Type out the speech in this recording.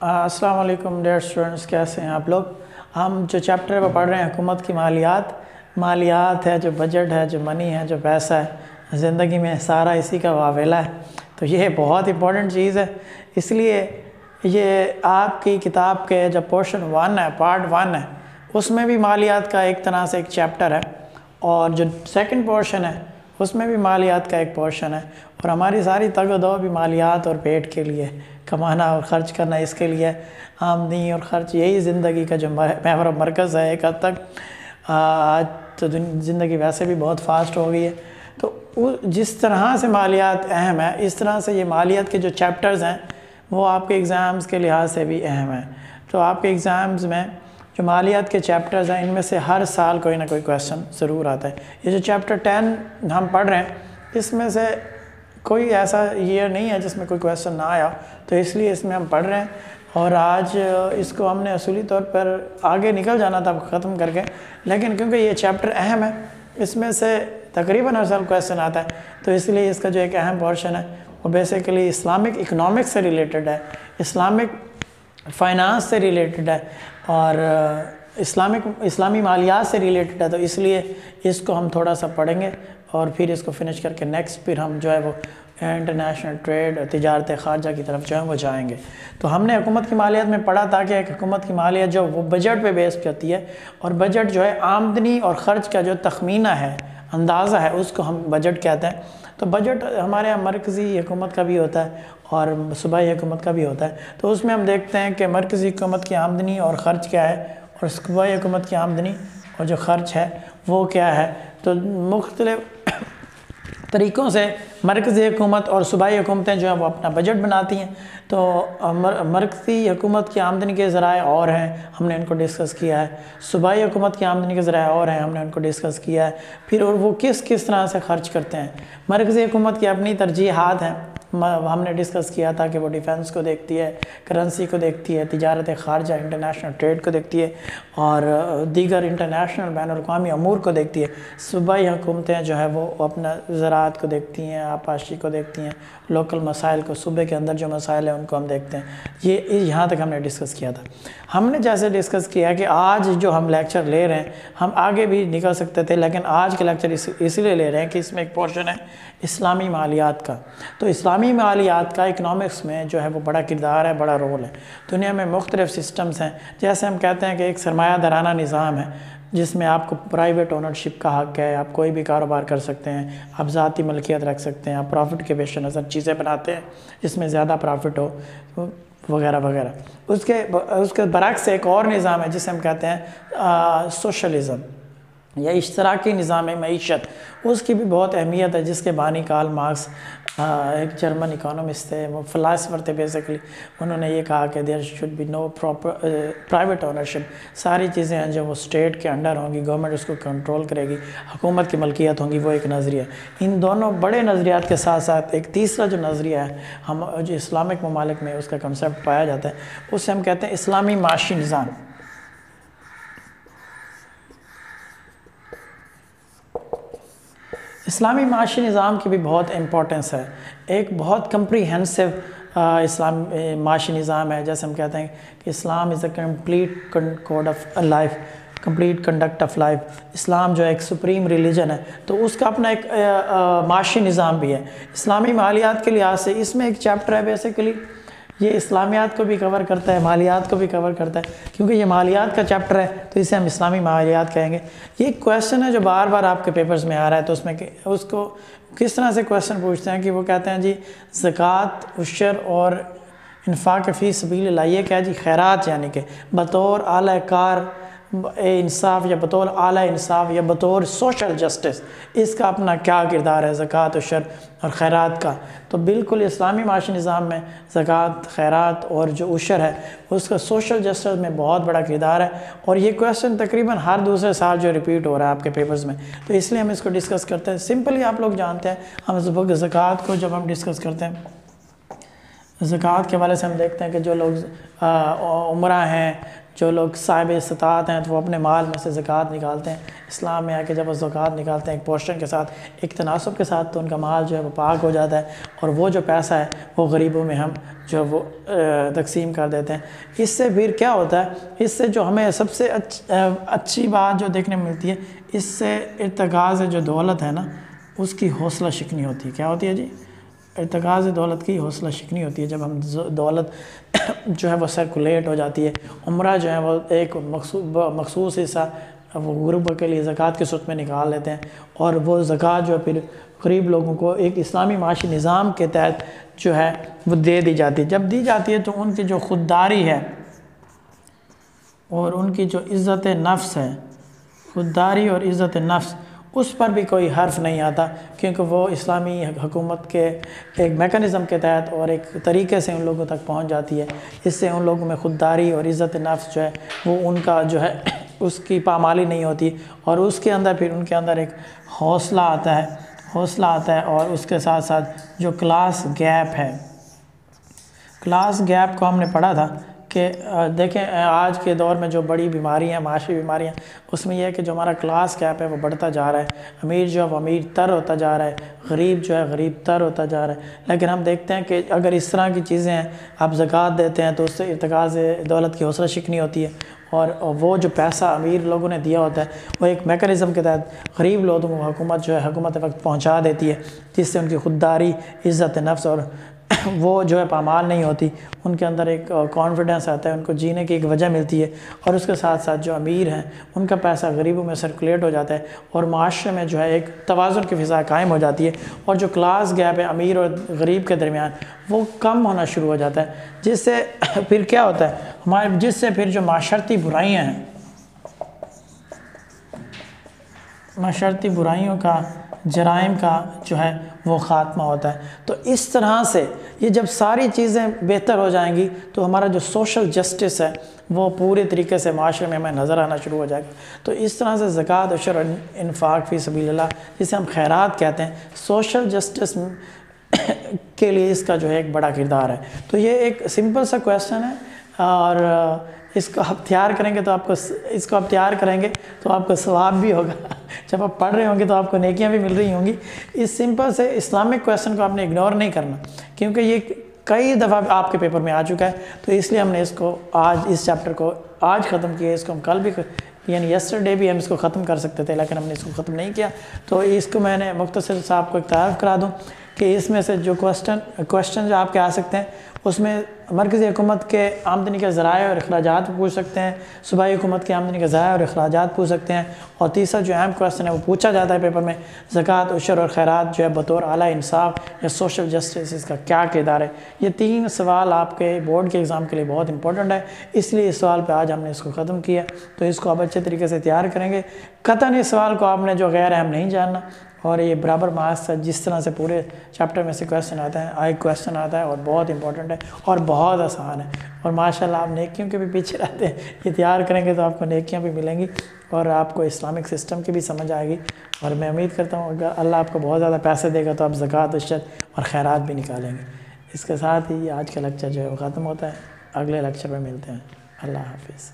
السلام علیکم dear students, کیسے ہیں آپ لوگ؟ ہم جو چیپٹر وہ پڑھ رہے ہیں حکومت کی مالیات ہے، جو بجٹ ہے، جو منی ہے، جو پیسہ ہے، زندگی میں سارا اسی کا واویلا ہے۔ تو یہ بہت امپورٹنٹ چیز ہے، اس لیے یہ آپ کی کتاب کے جو پورشن 1 ہے، پارٹ 1 ہے، اس میں بھی مالیات کا ایک طرح سے ایک چیپٹر ہے، اور جو سیکنڈ پورشن ہے اس میں بھی مالیات کا ایک پورشن ہے، اور ہماری ساری تگ و دو بھی مالیات اور پیٹ کے لیے، کمانا اور خرچ کرنا، اس کے لیے آمدنی اور خرچ، یہی زندگی کا جو محور و مرکز ہے ایک حد تک۔ آج تو زندگی ویسے بھی بہت فاسٹ ہو گئی ہے، تو جس طرح سے مالیات اہم ہے، اس طرح سے یہ مالیات کے جو چیپٹرز ہیں وہ آپ کے ایگزامز کے لحاظ سے بھی اہم ہیں۔ تو آپ کے ایگزامز میں جو مالیات کے چیپٹرز ہیں، ان میں سے ہر سال کوئی نہ کوئی کویسچن ضرور آتا ہے۔ یہ جو چیپٹر 10 ہم پڑھ رہے ہیں، اس میں سے کوئی ایسا ایئر نہیں ہے جس میں کوئی کویسچن نہ آیا، تو اس لیے اس میں ہم پڑھ رہے ہیں، اور آج اس کو ہم نے اصولی طور پر آگے نکل جانا تھا ختم کر کے، لیکن کیونکہ یہ چیپٹر اہم ہے، اس میں سے تقریباً ہر سال کویسچن آتا ہے، تو اس لیے اس کا جو ایک اہم پورشن ہے وہ بیسیکلی اسلامک اکنامکس سے ریلیٹڈ ہے، اسلامک فائنانس سے ریلیٹڈ ہے، اور اسلامی مالیات سے ریلیٹڈ ہے، تو اس لیے اس کو ہم تھوڑا سا پڑھیں گے، اور پھر اس کو فنش کر کے نیکسٹ پھر ہم جو ہے وہ انٹرنیشنل ٹریڈ، تجارت خارجہ کی طرف جو ہے وہ جائیں گے۔ تو ہم نے حکومت کی مالیات میں پڑھا تھا کہ ایک حکومت کی مالیات جو وہ بجٹ پہ بیس کرتی ہے، اور بجٹ جو ہے آمدنی اور خرچ کا جو تخمینہ ہے، اندازہ ہے، اس کو ہم بجٹ کہتے ہیں۔ تو بجٹ ہمارے یہاں مرکزی حکومت کا بھی ہوتا ہے اور صوبائی حکومت کا بھی ہوتا ہے، تو اس میں ہم دیکھتے ہیں کہ مرکزی حکومت کی آمدنی اور خرچ کیا ہے، اور صوبائی حکومت کی آمدنی اور جو خرچ ہے وہ کیا ہے۔ تو مختلف طریقوں سے مرکزی حکومت اور صوبائی حکومتیں جو ہیں وہ اپنا بجٹ بناتی ہیں۔ تو مرکزی حکومت کی آمدنی کے ذرائع اور ہیں، ہم نے ان کو ڈسکس کیا ہے، صوبائی حکومت کی آمدنی کے ذرائع اور ہیں، ہم نے ان کو ڈسکس کیا ہے، پھر اور وہ کس طرح سے خرچ کرتے ہیں۔ مرکزی حکومت کی اپنی ترجیحات ہیں، ہم نے ڈسکس کیا تھا کہ وہ ڈیفنس کو دیکھتی ہے، کرنسی کو دیکھتی ہے، تجارت خارجہ انٹرنیشنل ٹریڈ کو دیکھتی ہے، اور دیگر انٹرنیشنل بین الاقوامی امور کو دیکھتی ہے۔ صوبائی حکومتیں جو ہے وہ اپنا زراعت کو دیکھتی ہیں، آبپاشی کو دیکھتی ہیں، لوکل مسائل کو، صوبے کے اندر جو مسائل ہیں ان کو ہم دیکھتے ہیں۔ یہ یہاں تک ہم نے ڈسکس کیا تھا۔ ہم نے جیسے ڈسکس کیا کہ آج جو ہم لیکچر لے رہے ہیں، ہم آگے بھی نکل سکتے تھے، لیکن آج کا لیکچر اس لیے لے رہے ہیں کہ اس میں ایک پورشن ہے اسلامی مالیات کا۔ تو اسلامی مالیات کا اکنامکس میں جو ہے وہ بڑا کردار ہے، بڑا رول ہے۔ دنیا میں مختلف سسٹمز ہیں، جیسے ہم کہتے ہیں کہ ایک سرمایہ دارانہ نظام ہے جس میں آپ کو پرائیویٹ اونرشپ کا حق ہے، آپ کوئی بھی کاروبار کر سکتے ہیں، آپ ذاتی ملکیت رکھ سکتے ہیں، آپ پروفٹ کے پیش نظر چیزیں بناتے ہیں جس میں زیادہ پروفٹ ہو، وغیرہ وغیرہ۔ اس کے برعکس ایک اور نظام ہے جسے ہم کہتے ہیں سوشلزم یا اشتراکی نظام معیشت، اس کی بھی بہت اہمیت ہے، جس کے بانی کارل مارکس ایک جرمن اکانومسٹ تھے، وہ فلاسفر تھے بیسیکلی۔ انہوں نے یہ کہا کہ there should be no private ownership, ساری چیزیں ہیں جو وہ اسٹیٹ کے انڈر ہوں گی، گورنمنٹ اس کو کنٹرول کرے گی، حکومت کی ملکیت ہوں گی، وہ ایک نظریہ ہے۔ ان دونوں بڑے نظریات کے ساتھ ساتھ ایک تیسرا جو نظریہ ہے، ہم جو اسلامک ممالک میں اس کا کنسیپٹ پایا جاتا ہے، اس سے ہم کہتے ہیں اسلامی معاشی نظام۔ اسلامی معاشی نظام کی بھی بہت امپورٹنس ہے، ایک بہت کمپریہنسو معاشی نظام ہے، جیسے ہم کہتے ہیں کہ Islam is a complete code of life, complete conduct of life. Islam جو ہے ایک سپریم ریلیجن ہے، تو اس کا اپنا ایک معاشی نظام بھی ہے۔ اسلامی مالیات کے لحاظ سے اس میں ایک چیپٹر ہے، بیسیکلی یہ اسلامیات کو بھی کور کرتا ہے، مالیات کو بھی کور کرتا ہے، کیونکہ یہ مالیات کا چیپٹر ہے تو اسے ہم اسلامی مالیات کہیں گے۔ یہ ایک کویسچن ہے جو بار بار آپ کے پیپرز میں آ رہا ہے، تو اس میں اس کو کس طرح سے کویسچن پوچھتے ہیں کہ وہ کہتے ہیں جی زکوٰۃ، عشر اور انفاق فی سبیل اللہ، یہ کیا جی خیرات، یعنی کہ بطور اعلی کار انصاف یا بطور اعلیٰ انصاف یا بطور سوشل جسٹس، اس کا اپنا کیا کردار ہے زکوٰۃ، عشر اور خیرات کا۔ تو بالکل اسلامی معاشی نظام میں زکوٰۃ، خیرات اور جو عشر ہے اس کا سوشل جسٹس میں بہت بڑا کردار ہے، اور یہ کویسچن تقریباً ہر دوسرے سال جو ریپیٹ ہو رہا ہے آپ کے پیپرز میں، تو اس لیے ہم اس کو ڈسکس کرتے ہیں۔ سمپلی آپ لوگ جانتے ہیں، ہم زکوٰۃ کو جب ہم ڈسکس کرتے ہیں، زکوٰۃ کے حوالے سے ہم دیکھتے ہیں کہ جو لوگ عمرہ ہیں، جو لوگ صاحب استطاعت ہیں تو وہ اپنے مال میں سے زکوٰۃ نکالتے ہیں۔ اسلام میں آ کے جب وہ زکوٰۃ نکالتے ہیں ایک پورشن کے ساتھ، ایک تناسب کے ساتھ، تو ان کا مال جو ہے وہ پاک ہو جاتا ہے، اور وہ جو پیسہ ہے وہ غریبوں میں ہم جو ہے وہ تقسیم کر دیتے ہیں۔ اس سے پھر کیا ہوتا ہے، اس سے جو ہمیں سب سے اچھی بات جو دیکھنے میں ملتی ہے، اس سے ارتکاز جو دولت ہے نا اس کی حوصلہ شکنی ہوتی ہے۔ کیا ہوتی ہے جی؟ ارتکاز دولت کی حوصلہ شکنی ہوتی ہے۔ جب ہم دولت جو ہے وہ سرکولیٹ ہو جاتی ہے، عمرہ جو ہے وہ ایک مخصوص حصہ وہ غربا کے لیے زکوٰۃ کی صورت میں نکال لیتے ہیں، اور وہ زکوٰۃ جو ہے پھر غریب لوگوں کو ایک اسلامی معاشی نظام کے تحت جو ہے وہ دے دی جاتی ہے۔ جب دی جاتی ہے تو ان کی جو خودداری ہے اور ان کی جو عزت نفس ہے، خودداری اور عزت نفس، اس پر بھی کوئی حرف نہیں آتا، کیونکہ وہ اسلامی حکومت کے ایک میکانزم کے تحت اور ایک طریقے سے ان لوگوں تک پہنچ جاتی ہے۔ اس سے ان لوگوں میں خودداری اور عزت نفس جو ہے وہ ان کا جو ہے اس کی پامالی نہیں ہوتی، اور اس کے اندر پھر ان کے اندر ایک حوصلہ آتا ہے، اور اس کے ساتھ ساتھ جو کلاس گیپ ہے، کلاس گیپ کو ہم نے پڑھا تھا کہ دیکھیں آج کے دور میں جو بڑی بیماریاں، معاشی بیماریاں، اس میں یہ ہے کہ جو ہمارا کلاس گیپ ہے وہ بڑھتا جا رہا ہے۔ امیر جو ہے وہ امیر تر ہوتا جا رہا ہے، غریب جو ہے غریب تر ہوتا جا رہا ہے۔ لیکن ہم دیکھتے ہیں کہ اگر اس طرح کی چیزیں ہیں، آپ زکوٰۃ دیتے ہیں تو اس سے ارتکاز دولت کی حوصلہ شکنی ہوتی ہے، اور وہ جو پیسہ امیر لوگوں نے دیا ہوتا ہے وہ ایک میکانزم کے تحت غریب لوگوں کو حکومت جو ہے حکومت وقت پہنچا دیتی ہے، جس سے ان کی خودداری، عزت نفس اور وہ جو ہے پامال نہیں ہوتی، ان کے اندر ایک کانفیڈنس آتا ہے، ان کو جینے کی ایک وجہ ملتی ہے، اور اس کے ساتھ ساتھ جو امیر ہیں ان کا پیسہ غریبوں میں سرکولیٹ ہو جاتا ہے، اور معاشرے میں جو ہے ایک توازن کی فضا قائم ہو جاتی ہے، اور جو کلاس گیپ ہے امیر اور غریب کے درمیان وہ کم ہونا شروع ہو جاتا ہے، جس سے پھر کیا ہوتا ہے جس سے پھر جو معاشرتی برائیاں ہیں، معاشرتی برائیوں کا، جرائم کا جو ہے وہ خاتمہ ہوتا ہے۔ تو اس طرح سے یہ جب ساری چیزیں بہتر ہو جائیں گی تو ہمارا جو سوشل جسٹس ہے وہ پورے طریقے سے معاشرے میں ہمیں نظر آنا شروع ہو جائے گا۔ تو اس طرح سے زکوٰۃ، عشر اور انفاق فی سبیل اللہ، جسے ہم خیرات کہتے ہیں، سوشل جسٹس کے لیے اس کا جو ہے ایک بڑا کردار ہے۔ تو یہ ایک سمپل سا کویسچن ہے، اور اس کو آپ تیار کریں گے تو آپ کو ثواب بھی ہوگا، جب آپ پڑھ رہے ہوں گے تو آپ کو نیکیاں بھی مل رہی ہوں گی۔ اس سمپل سے اسلامک کویسچن کو آپ نے اگنور نہیں کرنا، کیونکہ یہ کئی دفعہ آپ کے پیپر میں آ چکا ہے، تو اس لیے ہم نے اس کو آج اس چیپٹر کو آج ختم کیا۔ اس کو ہم کل بھی یعنی یسٹرڈے بھی ہم اس کو ختم کر سکتے تھے، لیکن ہم نے اس کو ختم نہیں کیا۔ تو اس کو میں نے مختصر صاحب کو ایک تعارف کرا دوں کہ اس میں سے جو کویسچن جو آپ کے آ سکتے ہیں، اس میں مرکزی حکومت کے آمدنی کے ذرائع اور اخراجات پوچھ سکتے ہیں، صوبائی حکومت کی آمدنی کے ذرائع اور اخراجات پوچھ سکتے ہیں، اور تیسرا جو اہم کویسچن ہے وہ پوچھا جاتا ہے پیپر میں، زکوٰۃ، عشر اور خیرات جو ہے بطور اعلیٰ انصاف یا سوشل جسٹس اس کا کیا کردار ہے۔ یہ 3 سوال آپ کے بورڈ کے ایگزام کے لیے بہت امپورٹنٹ ہے، اس لیے اس سوال پہ آج ہم نے اس کو ختم کیا۔ تو اس کو آپ اچھے طریقے سے تیار کریں گے، قطعاً اس سوال کو آپ نے جو غیر اہم نہیں جاننا، اور یہ برابر مارکس ہے جس طرح سے پورے چیپٹر میں سے کویسچن آتا ہے، ایک کویسچن آتا ہے، اور بہت امپورٹنٹ ہے اور بہت آسان ہے، اور ماشاءاللہ آپ نیکیوں کے بھی پیچھے رہتے ہیں۔ یہ تیار کریں گے تو آپ کو نیکیاں بھی ملیں گی، اور آپ کو اسلامک سسٹم کی بھی سمجھ آئے گی، اور میں امید کرتا ہوں اگر اللہ آپ کو بہت زیادہ پیسے دے گا تو آپ زکوٰۃ، عشر اور خیرات بھی نکالیں گے۔ اس کے ساتھ ہی آج کا لیکچر جو ہے وہ ختم ہوتا ہے، اگلے لیکچر میں ملتے ہیں۔ اللہ حافظ۔